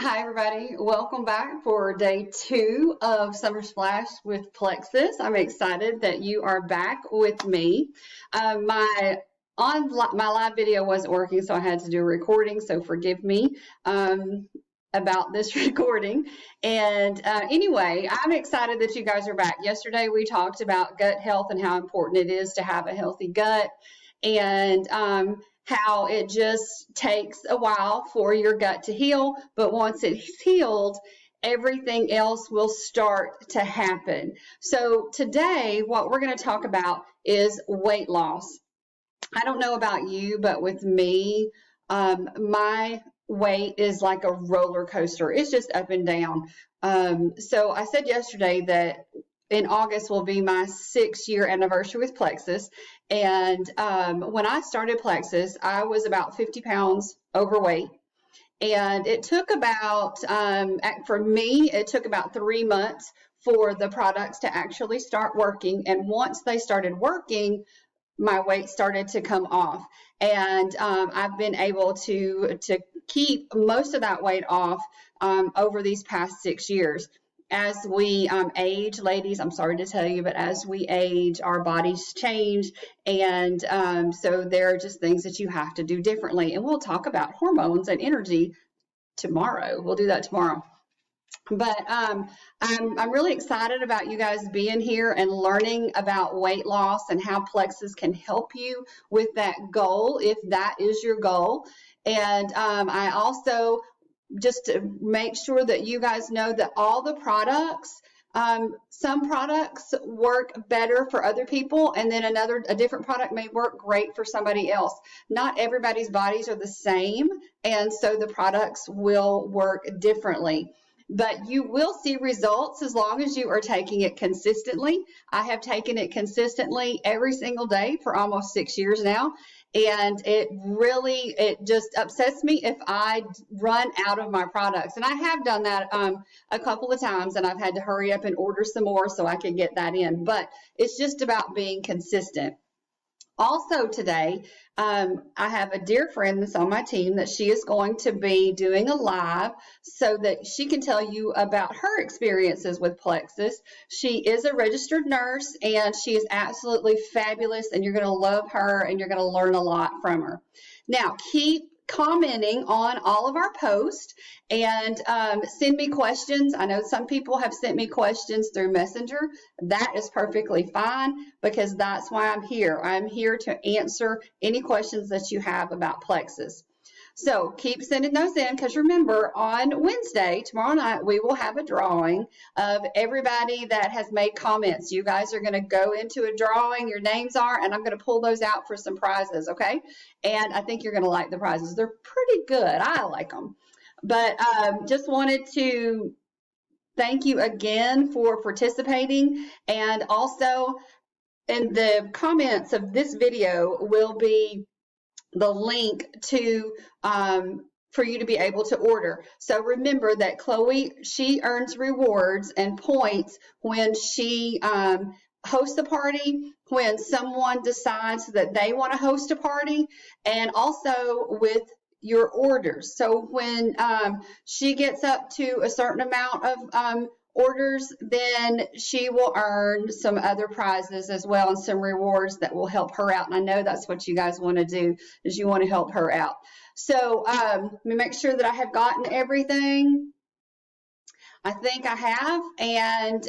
Hi, everybody. Welcome back for day 2 of Summer Splash with Plexus. I'm excited that you are back with me. My live video wasn't working, so I had to do a recording, so forgive me about this recording. And anyway, I'm excited that you guys are back. Yesterday, we talked about gut health and how important it is to have a healthy gut. And how it just takes a while for your gut to heal, but once it's healed, everything else will start to happen. So today, what we're going to talk about is weight loss. I don't know about you, but with me, my weight is like a roller coaster. It's just up and down. So I said yesterday that in August will be my 6-year anniversary with Plexus. And when I started Plexus, I was about 50 pounds overweight. And it took about, for me, it took about 3 months for the products to actually start working. And once they started working, my weight started to come off. And I've been able to keep most of that weight off over these past 6 years. As we age, ladies, I'm sorry to tell you, but as we age, our bodies change. And so there are just things that you have to do differently. And we'll talk about hormones and energy tomorrow. We'll do that tomorrow. But I'm really excited about you guys being here and learning about weight loss and how Plexus can help you with that goal, if that is your goal. And I also, just to make sure that you guys know that all the products, some products work better for other people, and then a different product may work great for somebody else. Not everybody's bodies are the same, and so the products will work differently. But you will see results as long as you are taking it consistently. I have taken it consistently every single day for almost 6 years now. And it just upsets me if I run out of my products. And I have done that a couple of times, and I've had to hurry up and order some more so I can get that in. But it's just about being consistent. Also today, I have a dear friend that's on my team that she is going to be doing a live so that she can tell you about her experiences with Plexus. She is a registered nurse, and she is absolutely fabulous, and you're going to love her, and you're going to learn a lot from her. Now, keep commenting on all of our posts and send me questions. I know some people have sent me questions through Messenger. That is perfectly fine, because that's why I'm here. I'm here to answer any questions that you have about Plexus. So keep sending those in, because remember, on Wednesday, tomorrow night, we will have a drawing of everybody that has made comments. You guys are going to go into a drawing, your names are, and I'm going to pull those out for some prizes, okay? And I think you're going to like the prizes. They're pretty good. I like them. But just wanted to thank you again for participating. And also, in the comments of this video will be the link to for you to be able to order. So remember that Chloe, she earns rewards and points when she hosts a party, when someone decides that they want to host a party, and also with your orders. So when she gets up to a certain amount of orders, then she will earn some other prizes as well, and some rewards that will help her out. And I know that's what you guys want to do, is you want to help her out. So let me make sure that I have gotten everything. I think I have, and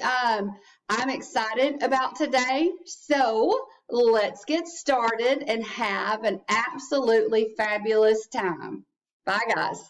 I'm excited about today. So let's get started and have an absolutely fabulous time. Bye, guys.